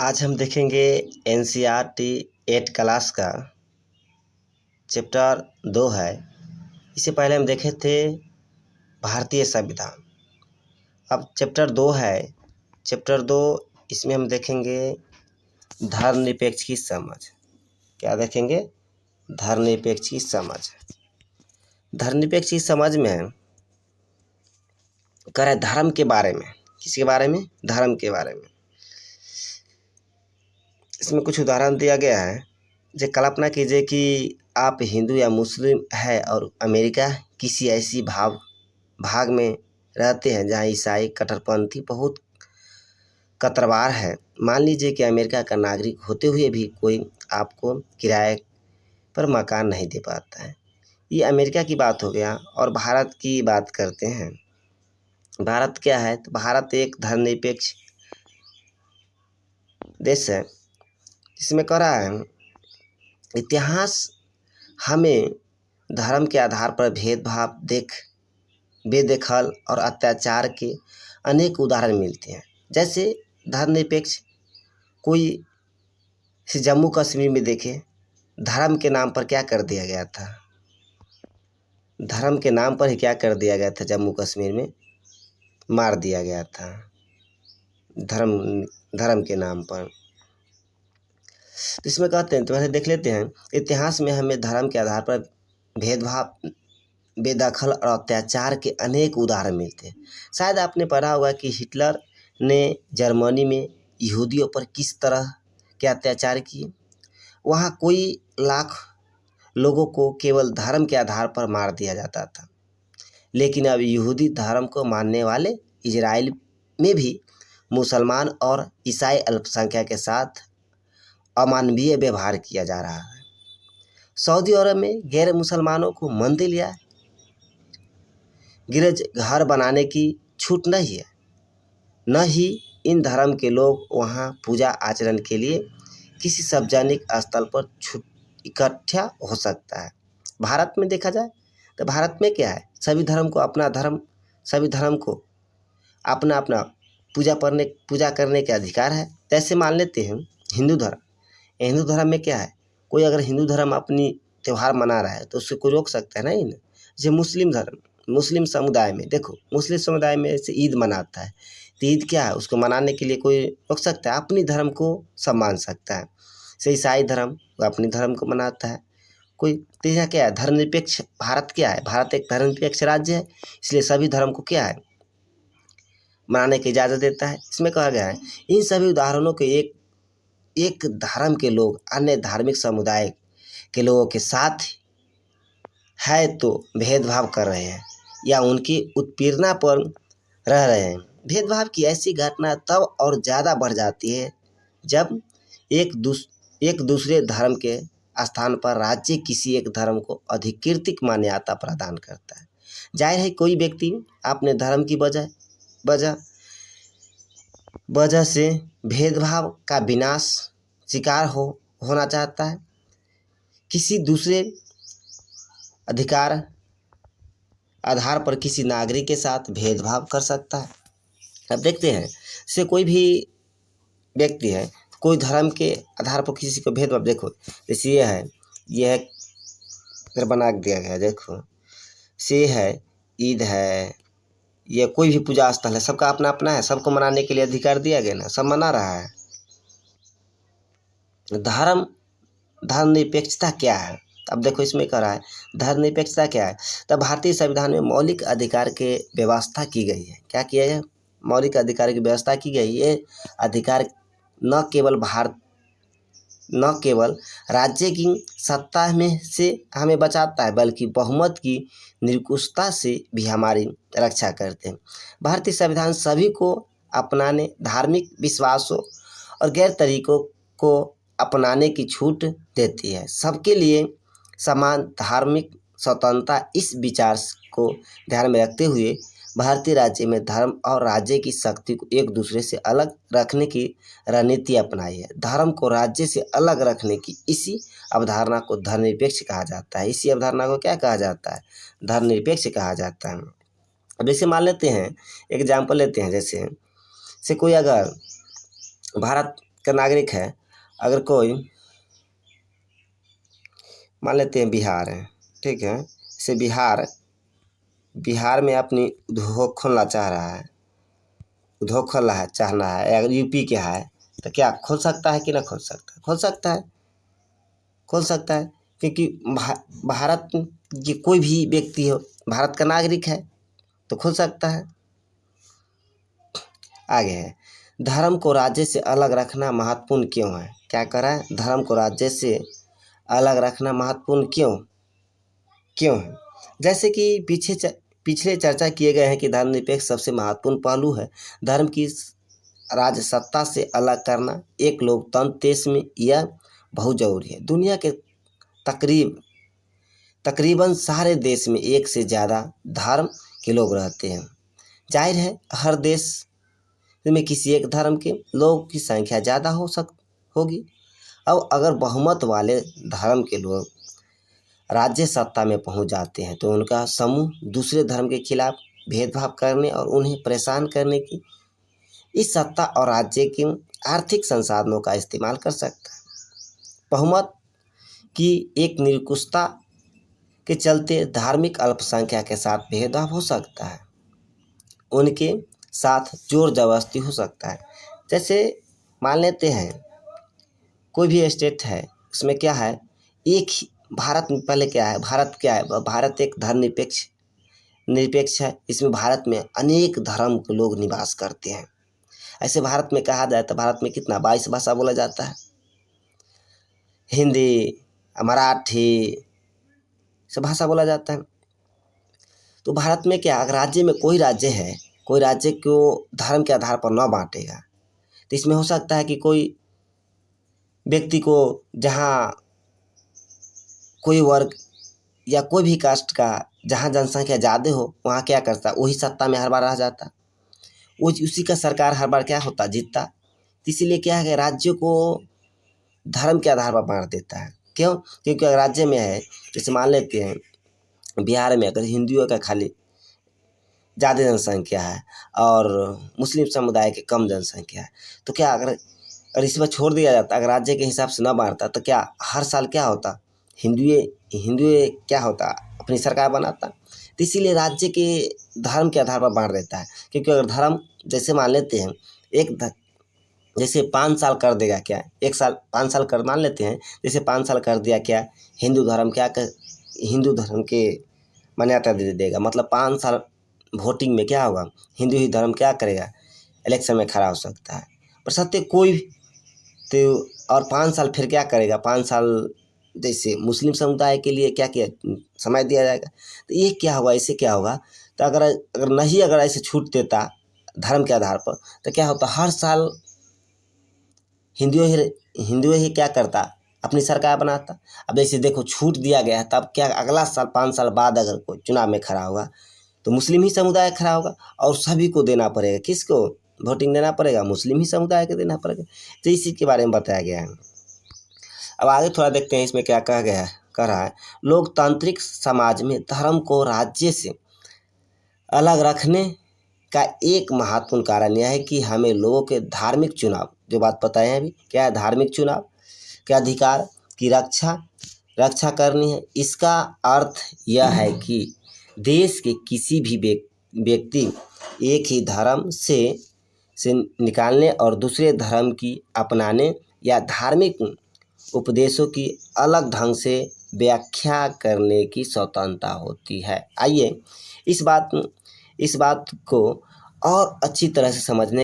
आज हम देखेंगे एनसीईआरटी 8 क्लास का चैप्टर 2 है। इससे पहले हम देखे थे भारतीय संविधान। अब चैप्टर 2 है। चैप्टर 2 इसमें हम देखेंगे धर्मनिरपेक्ष की समझ। क्या देखेंगे? धर्मनिरपेक्ष की समझ। धर्मनिरपेक्ष की समझ में कह रहे धर्म के बारे में। किसके बारे में? धर्म के बारे में। इसमें कुछ उदाहरण दिया गया है। जो कल्पना कीजिए कि आप हिंदू या मुस्लिम है और अमेरिका किसी ऐसी भाग में रहते हैं जहां ईसाई कट्टरपंथी बहुत कतरवार है। मान लीजिए कि अमेरिका का नागरिक होते हुए भी कोई आपको किराए पर मकान नहीं दे पाता है। ये अमेरिका की बात हो गया। और भारत की बात करते हैं। भारत क्या है? तो भारत एक धर्मनिरपेक्ष देश है। इसमें कह रहा है इतिहास हमें धर्म के आधार पर भेदभाव बेदखल और अत्याचार के अनेक उदाहरण मिलते हैं। जैसे धर्मनिरपेक्ष कोई जम्मू कश्मीर में देखे, धर्म के नाम पर क्या कर दिया गया था? धर्म के नाम पर ही क्या कर दिया गया था? जम्मू कश्मीर में मार दिया गया था धर्म के नाम पर। तो इसमें कहते हैं, तो पहले देख लेते हैं, इतिहास में हमें धर्म के आधार पर भेदभाव बेदखल और अत्याचार के अनेक उदाहरण मिलते हैं। शायद आपने पढ़ा होगा कि हिटलर ने जर्मनी में यहूदियों पर किस तरह के अत्याचार किए। वहाँ कोई लाख लोगों को केवल धर्म के आधार पर मार दिया जाता था। लेकिन अब यहूदी धर्म को मानने वाले इजराइल में भी मुसलमान और ईसाई अल्पसंख्यक के साथ अमानवीय व्यवहार किया जा रहा है। सऊदी अरब में गैर मुसलमानों को मंदिर या गिरज घर बनाने की छूट नहीं है। न ही इन धर्म के लोग वहां पूजा आचरण के लिए किसी सार्वजनिक स्थल पर इकट्ठा हो सकता है। भारत में देखा जाए तो भारत में क्या है? सभी धर्म को अपना धर्म, सभी धर्म को अपना अपना पूजा करने के अधिकार है। जैसे मान लेते हैं हिंदू धर्म। हिंदू धर्म में क्या है? कोई अगर हिंदू धर्म अपनी त्यौहार मना रहा है तो उससे कोई रोक सकता है? नहीं ना। जैसे मुस्लिम धर्म, मुस्लिम समुदाय में देखो, मुस्लिम समुदाय में से ईद मनाता है। तो ईद क्या है? उसको मनाने के लिए कोई रोक सकता है? अपनी धर्म को सब मान सकता है। से ईसाई धर्म वो अपनी धर्म को मनाता है। कोई तो यहाँ क्या है? धर्मनिरपेक्ष भारत क्या है? भारत एक धर्मनिरपेक्ष राज्य है, इसलिए सभी धर्म को क्या है? मनाने की इजाज़त देता है। इसमें कहा गया है इन सभी उदाहरणों के एक धर्म के लोग अन्य धार्मिक समुदाय के लोगों के साथ है तो भेदभाव कर रहे हैं या उनकी उत्पीड़ना पर रह रहे हैं। भेदभाव की ऐसी घटना तब और ज़्यादा बढ़ जाती है जब एक दूसरे धर्म के स्थान पर राज्य किसी एक धर्म को अधिकृत मान्यता प्रदान करता है। जाहिर है कोई व्यक्ति अपने धर्म की वजह से भेदभाव का विनाश शिकार होना चाहता है। किसी दूसरे अधिकार आधार पर किसी नागरिक के साथ भेदभाव कर सकता है। अब देखते हैं, से कोई भी व्यक्ति है, कोई धर्म के आधार पर किसी को भेदभाव, देखो जैसे ये है अगर बना दिया गया, देखो से है, ईद है, ये कोई भी पूजा स्थल है, सबका अपना अपना है, सबको मनाने के लिए अधिकार दिया गया ना, सब मना रहा है। धर्मनिरपेक्षता क्या है? अब देखो इसमें कह रहा है धर्मनिरपेक्षता क्या है? तब भारतीय संविधान में मौलिक अधिकार के व्यवस्था की गई है। क्या किया है? मौलिक अधिकार की व्यवस्था की गई। ये अधिकार न केवल राज्य की सत्ता में से हमें बचाता है, बल्कि बहुमत की निरंकुशता से भी हमारी रक्षा करते हैं। भारतीय संविधान सभी को अपनाने, धार्मिक विश्वासों और गैर तरीकों को अपनाने की छूट देती है। सबके लिए समान धार्मिक स्वतंत्रता। इस विचार को ध्यान में रखते हुए भारतीय राज्य में धर्म और राज्य की शक्ति को एक दूसरे से अलग रखने की रणनीति अपनाई है। धर्म को राज्य से अलग रखने की इसी अवधारणा को धर्मनिरपेक्ष कहा जाता है। इसी अवधारणा को क्या कहा जाता है? धर्मनिरपेक्ष कहा जाता है। अब जैसे मान लेते हैं, एग्जाम्पल लेते हैं, जैसे कोई अगर भारत का नागरिक है, अगर कोई मान लेते हैं बिहार है, ठीक है, जैसे बिहार में अपनी उद्योग खोलना चाह रहा है, उद्योग खोलना है चाहना है, अगर यूपी के है तो क्या खोल सकता है कि ना खोल सकता है? खोल सकता है, खोल सकता है, क्योंकि भारत की कोई भी व्यक्ति हो, भारत का नागरिक है तो खोल सकता है। आगे है, धर्म को राज्य से अलग रखना महत्वपूर्ण क्यों है? क्या कह रहा है? धर्म को राज्य से अलग रखना महत्वपूर्ण क्यों है? जैसे कि पिछले चर्चा किए गए हैं कि धर्मनिरपेक्ष सबसे महत्वपूर्ण पहलू है। धर्म की राज्य सत्ता से अलग करना एक लोकतंत्र देश में यह बहुत जरूरी है। दुनिया के तकरीबन सारे देश में एक से ज़्यादा धर्म के लोग रहते हैं। जाहिर है हर देश में किसी एक धर्म के लोगों की संख्या ज़्यादा होगी। अब अगर बहुमत वाले धर्म के लोग राज्य सत्ता में पहुंच जाते हैं तो उनका समूह दूसरे धर्म के खिलाफ भेदभाव करने और उन्हें परेशान करने की इस सत्ता और राज्य के आर्थिक संसाधनों का इस्तेमाल कर सकता है। बहुमत की एक निरंकुशता के चलते धार्मिक अल्पसंख्यक के साथ भेदभाव हो सकता है, उनके साथ जोर जबरदस्ती हो सकता है। जैसे मान लेते हैं कोई भी स्टेट है, उसमें क्या है, एक ही भारत में पहले क्या है, भारत एक निरपेक्ष है। इसमें भारत में अनेक धर्म के लोग निवास करते हैं। ऐसे भारत में कहा जाए तो भारत में कितना 22 भाषा बोला जाता है, हिंदी, मराठी सब भाषा बोला जाता है। तो भारत में क्या, अगर राज्य में कोई राज्य को धर्म के आधार पर न बांटेगा तो इसमें हो सकता है कि कोई व्यक्ति को जहाँ कोई वर्ग या कोई भी कास्ट का जहाँ जनसंख्या ज़्यादा हो वहाँ क्या करता, वही सत्ता में हर बार रह जाता, उसी का सरकार हर बार क्या होता, जीतता। इसीलिए क्या है कि राज्य को धर्म के आधार पर बांट देता है। क्यों? क्योंकि अगर राज्य में है, जैसे मान लेते हैं बिहार में अगर हिंदुओं का खाली ज़्यादा जनसंख्या है और मुस्लिम समुदाय की कम जनसंख्या है, तो क्या अगर इस पर छोड़ दिया जाता, अगर राज्य के हिसाब से न बांटता तो क्या हर साल क्या होता, हिंदुए क्या होता, अपनी सरकार बनाता। तो इसीलिए राज्य के धर्म के आधार पर बांट देता है। क्योंकि अगर धर्म जैसे मान लेते हैं जैसे 5 साल कर देगा क्या, 5 साल कर मान लेते हैं, जैसे 5 साल कर दिया क्या, हिंदू धर्म के मान्यता दे देगा। मतलब 5 साल वोटिंग में क्या होगा, हिंदू ही धर्म क्या करेगा, इलेक्शन में खड़ा हो सकता है। पर सत्य कोई तो और 5 साल फिर क्या करेगा, 5 साल जैसे मुस्लिम समुदाय के लिए क्या समय दिया जाएगा। तो ये क्या होगा, इससे क्या होगा, तो अगर ऐसे छूट देता धर्म के आधार पर तो क्या होता, हर साल हिंदुओं ही क्या करता, अपनी सरकार बनाता। अब जैसे देखो छूट दिया गया है, तब क्या अगला साल 5 साल बाद अगर कोई चुनाव में खड़ा होगा तो मुस्लिम ही समुदाय खड़ा होगा और सभी को देना पड़ेगा। किसको वोटिंग देना पड़ेगा, मुस्लिम ही समुदाय को देना पड़ेगा। तो इसी के बारे में बताया गया है। अब आगे थोड़ा देखते हैं इसमें क्या कह रहा है। लोकतांत्रिक समाज में धर्म को राज्य से अलग रखने का एक महत्वपूर्ण कारण यह है कि हमें लोगों के धार्मिक चुनाव, जो बात बताए हैं अभी, क्या है, धार्मिक चुनाव के अधिकार की रक्षा करनी है। इसका अर्थ यह है कि देश के किसी भी व्यक्ति एक ही धर्म से निकालने और दूसरे धर्म की अपनाने या धार्मिक उपदेशों की अलग ढंग से व्याख्या करने की स्वतंत्रता होती है। आइए इस बात को और अच्छी तरह से समझने